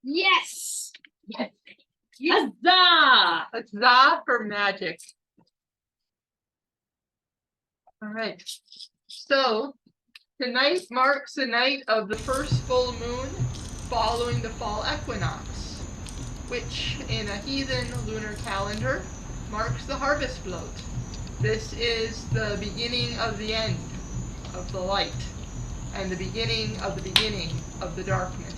Yes! Yes. Huzzah! Huzzah for magic. All right. So tonight marks the night of the first full moon following the fall equinox, which in a heathen lunar calendar marks the harvest bloat. This is the beginning of the end of the light and the beginning of the darkness.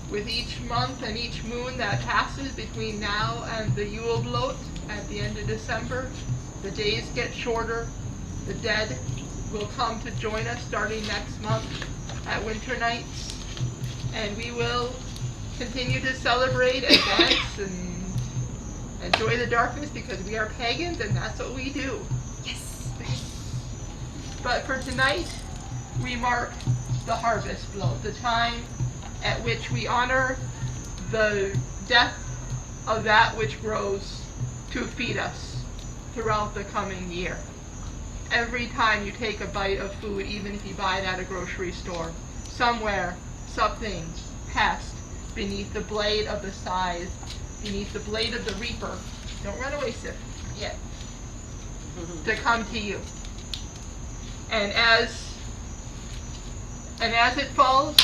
With each month and each moon that passes between now and the Yule bloat at the end of December, the days get shorter. The dead will come to join us starting next month at winter nights, and we will continue to celebrate and dance and enjoy the darkness because we are pagans and that's what we do. Yes! But for tonight, we mark the harvest bloat, the time at which we honor the death of that which grows to feed us throughout the coming year. Every time you take a bite of food, even if you buy it at a grocery store, somewhere, something passed beneath the blade of the scythe, beneath the blade of the reaper. Don't run away, Sif, yet. To come to you. And as it falls,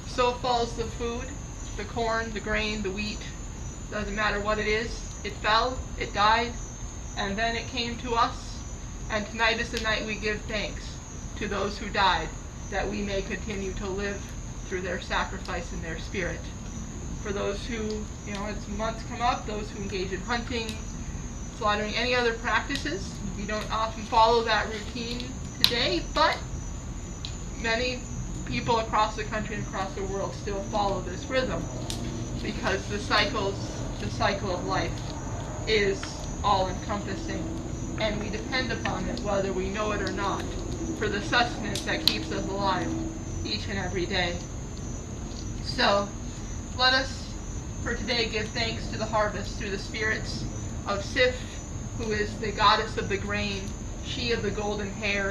so falls the food, the corn, the grain, the wheat. Doesn't matter what it is. It fell, it died, and then it came to us. And tonight is the night we give thanks to those who died, that we may continue to live through their sacrifice and their spirit. For those who, as months come up, those who engage in hunting, slaughtering, any other practices, we don't often follow that routine today, but many people across the country and across the world still follow this rhythm because the cycle of life is all-encompassing, and we depend upon it whether we know it or not for the sustenance that keeps us alive each and every day. So let us for today give thanks to the harvest through the spirits of Sif, who is the goddess of the grain, she of the golden hair.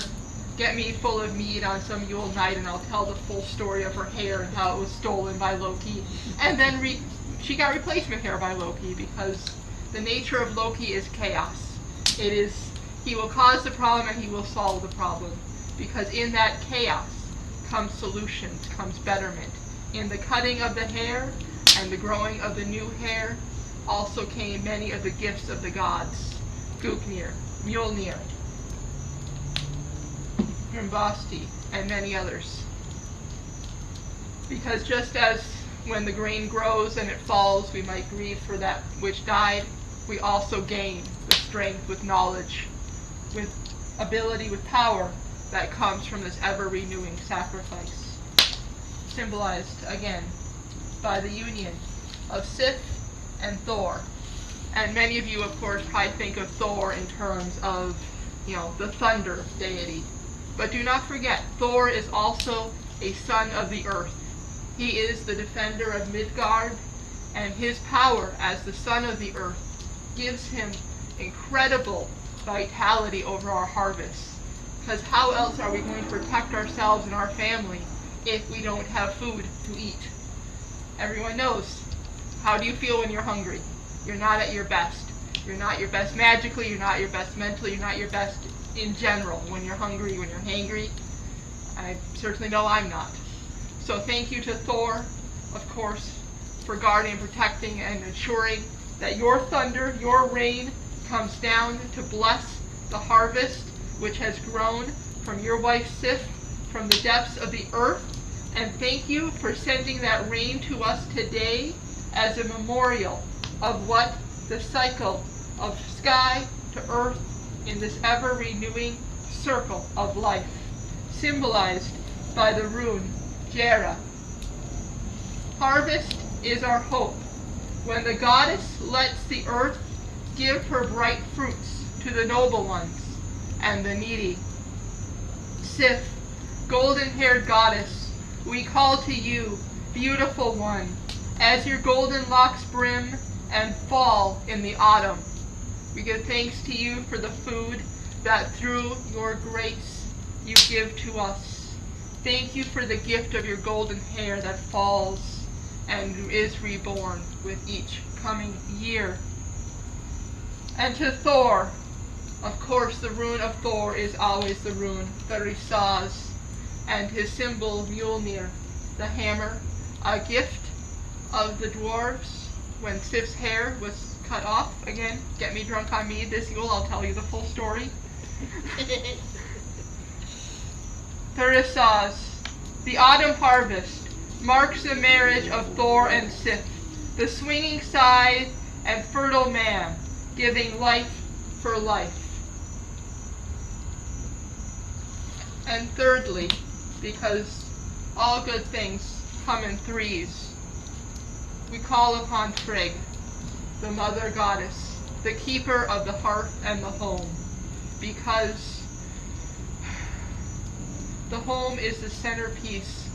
Get me full of mead on some Yule night and I'll tell the full story of her hair and how it was stolen by Loki. And then she got replacement hair by Loki because the nature of Loki is chaos. He will cause the problem and he will solve the problem. Because in that chaos comes solutions, comes betterment. In the cutting of the hair and the growing of the new hair also came many of the gifts of the gods. Guknir, Mjolnir, Basti, and many others. Because just as when the grain grows and it falls, we might grieve for that which died, we also gain the strength with knowledge, with ability, with power that comes from this ever-renewing sacrifice. Symbolized, again, by the union of Sif and Thor. And many of you, of course, probably think of Thor in terms of, the thunder deity. But do not forget, Thor is also a son of the earth. He is the defender of Midgard, and his power as the son of the earth gives him incredible vitality over our harvest. Because how else are we going to protect ourselves and our family if we don't have food to eat? Everyone knows. How do you feel when you're hungry? You're not at your best. You're not your best magically, you're not your best mentally, you're not your best in general when you're hungry, when you're hangry. I certainly know I'm not. So thank you to Thor, of course, for guarding and protecting and ensuring that your thunder, your rain, comes down to bless the harvest which has grown from your wife Sif from the depths of the earth. And thank you for sending that rain to us today as a memorial of what the cycle of sky to earth in this ever-renewing circle of life, symbolized by the rune Jera. Harvest is our hope, when the goddess lets the earth give her bright fruits to the noble ones and the needy. Sif, golden-haired goddess, we call to you, beautiful one, as your golden locks brim and fall in the autumn. We give thanks to you for the food that through your grace you give to us. Thank you for the gift of your golden hair that falls and is reborn with each coming year. And to Thor, of course the rune of Thor is always the rune, the Risaz, and his symbol Mjolnir, the hammer, a gift of the dwarves when Sif's hair was cut off. Again, get me drunk on mead this Yule, I'll tell you the full story. The Risaz, the autumn harvest, marks the marriage of Thor and Sif, the swinging scythe and fertile man, giving life for life. And thirdly, because all good things come in threes, we call upon Frigg, the mother goddess, the keeper of the hearth and the home, because the home is the centerpiece,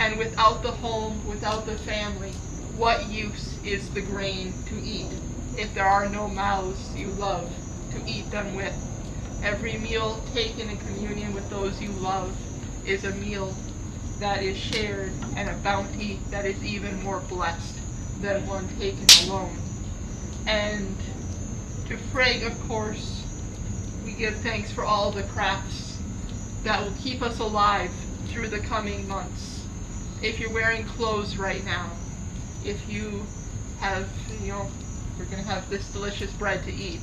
and without the home, without the family, what use is the grain to eat if there are no mouths you love to eat them with? Every meal taken in communion with those you love is a meal that is shared and a bounty that is even more blessed than one taken alone. And to Frigg, of course, we give thanks for all the crafts that will keep us alive through the coming months. If you're wearing clothes right now, if you have, we're going to have this delicious bread to eat.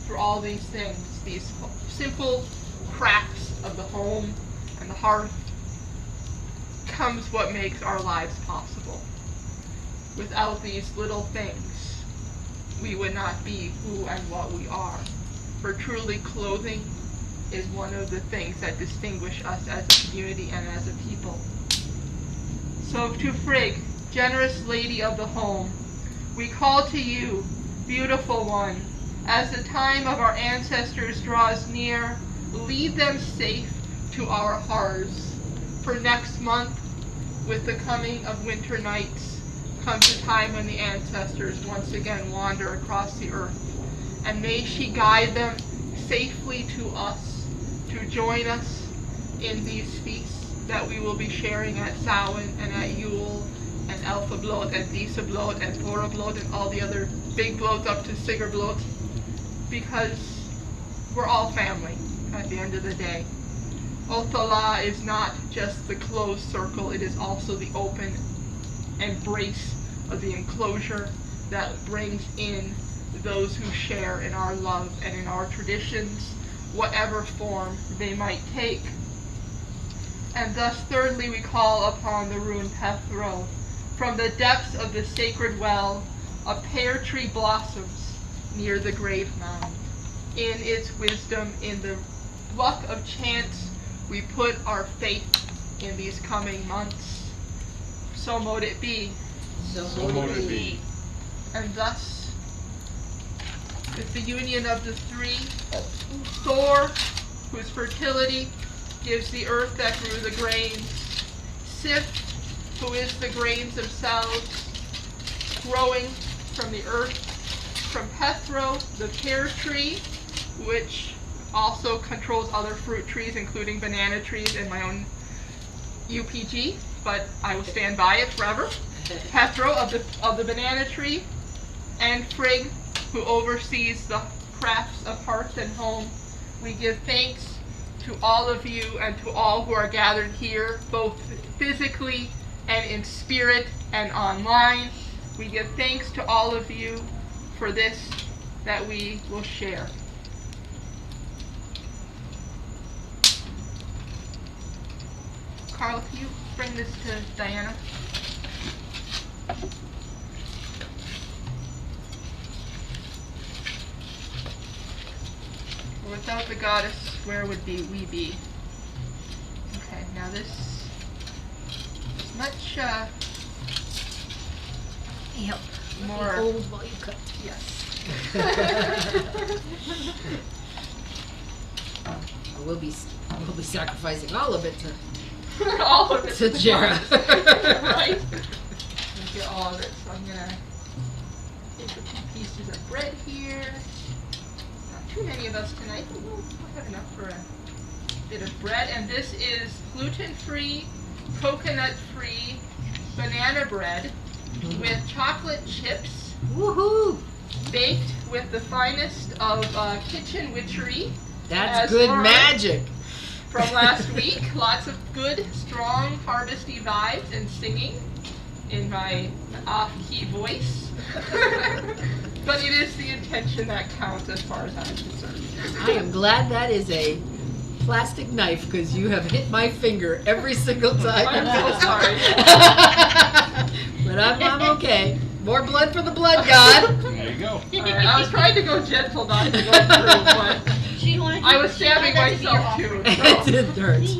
For all these things, these simple crafts of the home and the hearth, comes what makes our lives possible. Without these little things, we would not be who and what we are. For truly, clothing is one of the things that distinguish us as a community and as a people. So to Frigg, generous lady of the home, we call to you, beautiful one, as the time of our ancestors draws near, lead them safe to our hearths. For next month, with the coming of winter nights, comes a time when the ancestors once again wander across the earth. And may she guide them safely to us, to join us in these feasts that we will be sharing at Samhain and at Yule and Alpha Blot and Disa Blot and Thora Blot and all the other big bloats up to Sigurd Blot, because we're all family at the end of the day. Othala is not just the closed circle, it is also the open embrace of the enclosure that brings in those who share in our love and in our traditions, whatever form they might take. And thus, thirdly, we call upon the rune Pethro. From the depths of the sacred well, a pear tree blossoms near the grave mound. In its wisdom, in the luck of chance, we put our faith in these coming months. So mote it be. So mote it be. And thus, with the union of the three, Thor, whose fertility gives the earth that grew the grains, Sif, who is the grains themselves, growing from the earth, from Pethro, the pear tree, which also controls other fruit trees, including banana trees and my own UPG, but I will stand by it forever. Pethro of the banana tree, and Frigg, who oversees the crafts of hearth and home. We give thanks to all of you and to all who are gathered here, both physically and in spirit and online. We give thanks to all of you for this that we will share. Carl, can you bring this to Diana? Without the goddess, where would we be? Okay, now this is much Yep. more. Hold while you cut. Yes. We'll be sacrificing all of it to All of it. to Jera. Right? Get all of it. So I'm gonna take a few pieces of bread here. Not too many of us tonight, but we'll have enough for a bit of bread. And this is gluten-free, coconut-free banana bread with chocolate chips Woohoo! baked with the finest of kitchen witchery. That's as good learned magic. From last week. Lots of good, strong, harvesty vibes and singing in my off-key voice. But it is the intention that counts as far as I'm concerned. I am glad that is a plastic knife because you have hit my finger every single time. I'm so sorry. But I'm okay. More blood for the blood god. There you go. Alright, I was trying to go gentle, not to go through, but I was stabbing myself too. It hurts.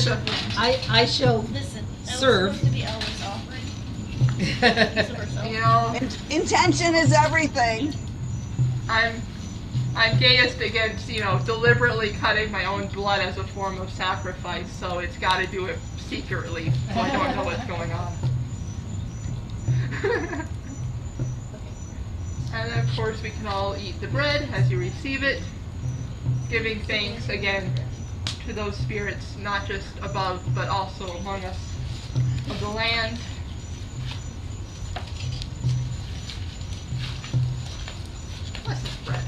So. I shall Listen, serve. that was supposed to be Elvis offering. You know, Intention is everything. I'm deist against, deliberately cutting my own blood as a form of sacrifice, so it's got to do it secretly, so I don't know what's going on. And then, of course, we can all eat the bread as you receive it, giving thanks again to those spirits, not just above, but also among us of the land. What's this bread?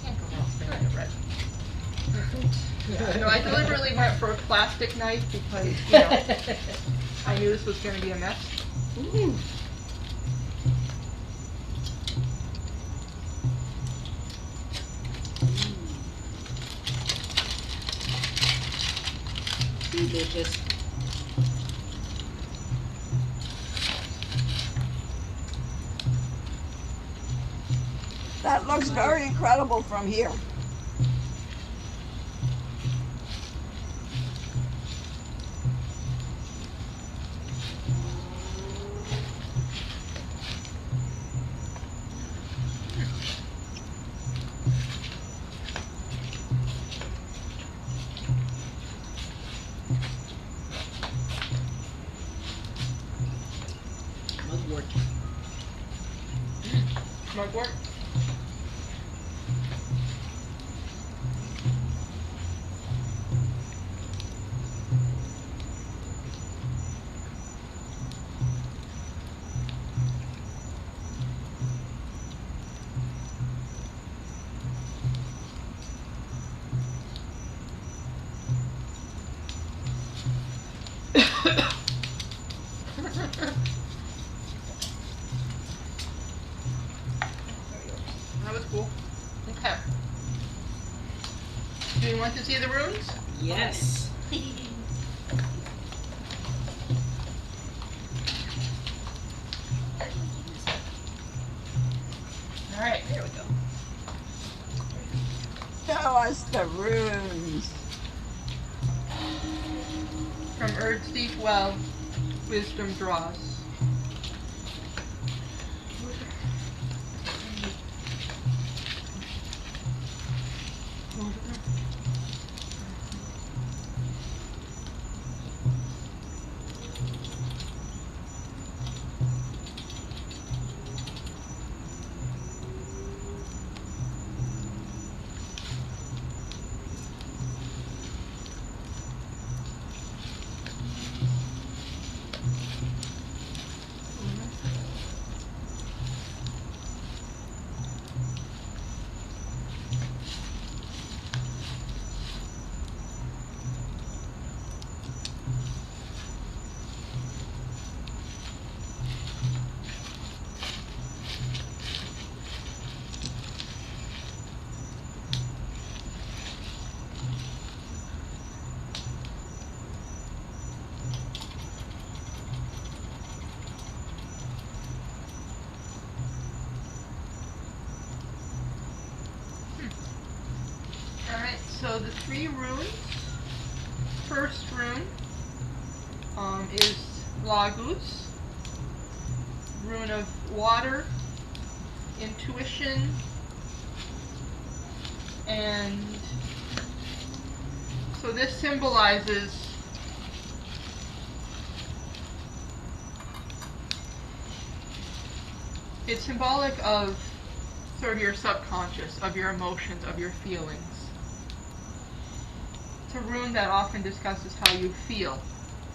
Can't go wrong with the bread. No, I deliberately went for a plastic knife because, I knew this was going to be a mess. Ooh. Delicious. That looks very incredible from here. Mugwort. Mugwort? That was cool. Okay. Do you want to see the runes? Yes. Alright, there we go. Show us the runes. From Earth's deep well, wisdom draws. Alright, so the three runes. First rune is Lagus, rune of water, intuition, and so this symbolizes it's symbolic of sort of your subconscious, of your emotions, of your feelings. It's a rune that often discusses how you feel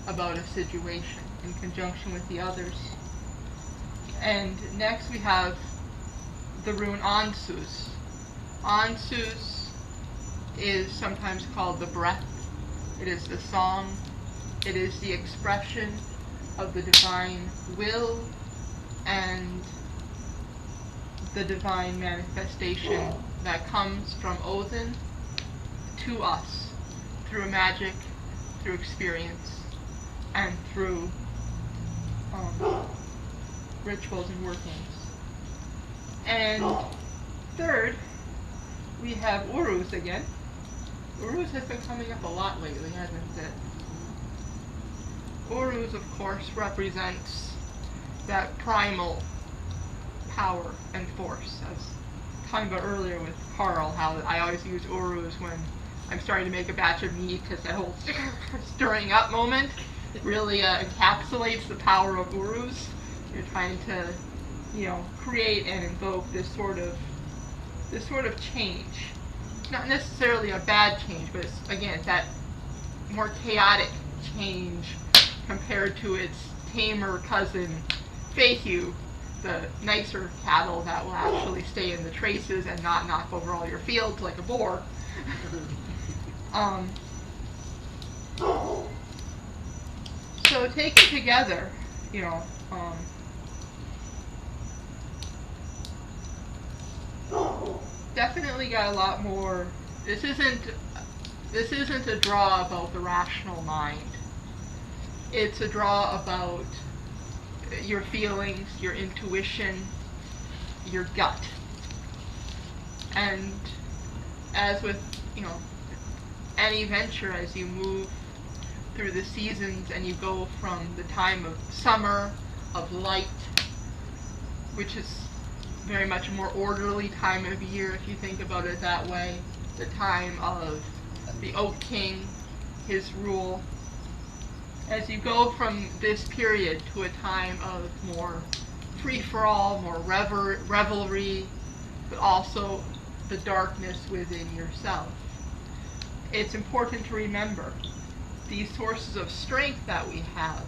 about a situation in conjunction with the others. And next we have the rune Ansus. Ansus is sometimes called the breath. It is the song. It is the expression of the divine will and the divine manifestation that comes from Odin to us through magic, through experience, and through rituals and workings. And third, we have Uruz again. Uruz has been coming up a lot lately, hasn't it? Uruz, of course, represents that primal power and force. I was talking about earlier with Carl how I always use Uruz when I'm starting to make a batch of meat, because that whole stirring up moment really encapsulates the power of Uruz. You're trying to, create and invoke this sort of change. Not necessarily a bad change, but it's, again, that more chaotic change compared to its tamer cousin, Fehu, the nicer cattle that will actually stay in the traces and not knock over all your fields like a boar. So taken together, definitely got a lot more. This isn't a draw about the rational mind. It's a draw about your feelings, your intuition, your gut. And as with, any venture, as you move through the seasons and you go from the time of summer, of light, which is very much a more orderly time of year if you think about it that way, the time of the Oak King, his rule. As you go from this period to a time of more free-for-all, more revelry, but also the darkness within yourself, it's important to remember these sources of strength that we have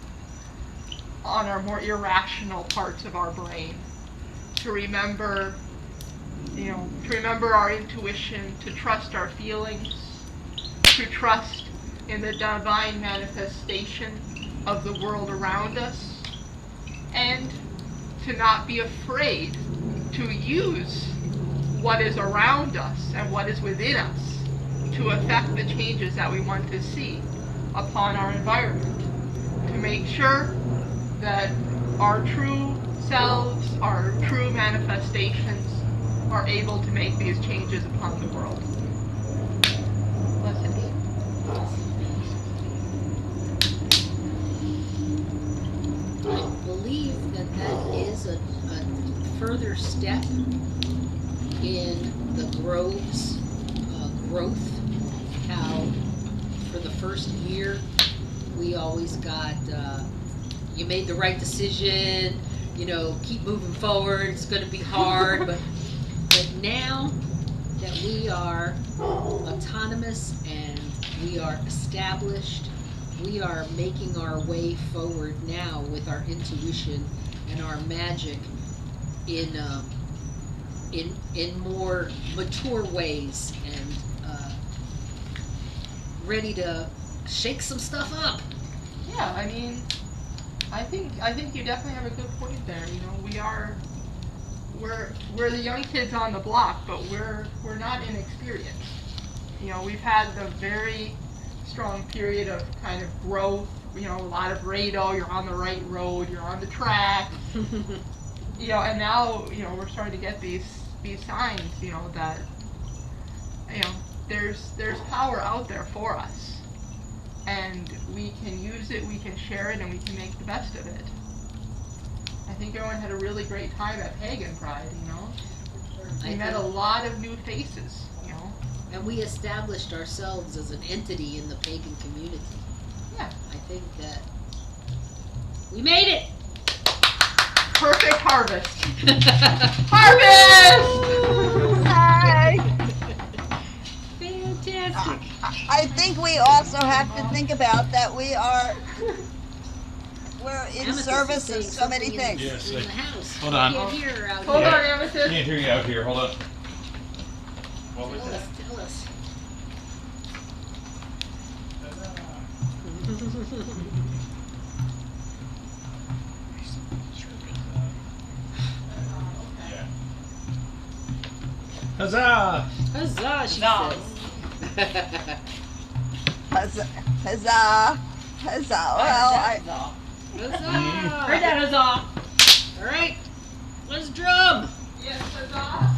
on our more irrational parts of our brain. To remember, our intuition, to trust our feelings, to trust in the divine manifestation of the world around us, and to not be afraid to use what is around us and what is within us to affect the changes that we want to see upon our environment, to make sure that our true selves, our true manifestations, are able to make these changes upon the world. Blessed be. I believe that is a further step in the grove's growth. How for the first year we always got you made the right decision, keep moving forward, it's going to be hard, but now that we are autonomous and we are established, we are making our way forward now with our intuition and our magic in more mature ways and ready to shake some stuff up. Yeah, I think you definitely have a good point there. We're the young kids on the block, but we're not inexperienced. We've had the very strong period of kind of growth. A lot of rado. You're on the right road. You're on the track. And now we're starting to get these signs. That there's power out there for us, and we can use it, we can share it, and we can make the best of it. I think everyone had a really great time at Pagan Pride, We met a lot of new faces, And we established ourselves as an entity in the pagan community. Yeah. I think that we made it! Perfect harvest! Harvest! Hi. Fantastic. I think we also have to think about that we we're in Amethyst is service saying of so many something things. Yes. in the house. Hold on. Can't hear out Hold here. on, Amethyst. Can't hear you out here. Hold up. What was Tell that? us, tell us. Yeah. Huzzah! Huzzah, she Huzzah. says. Huzzah, huzzah, huzzah. Well, Huzzah! Heard that, huzzah. All right, let's drum. Yes, huzzah.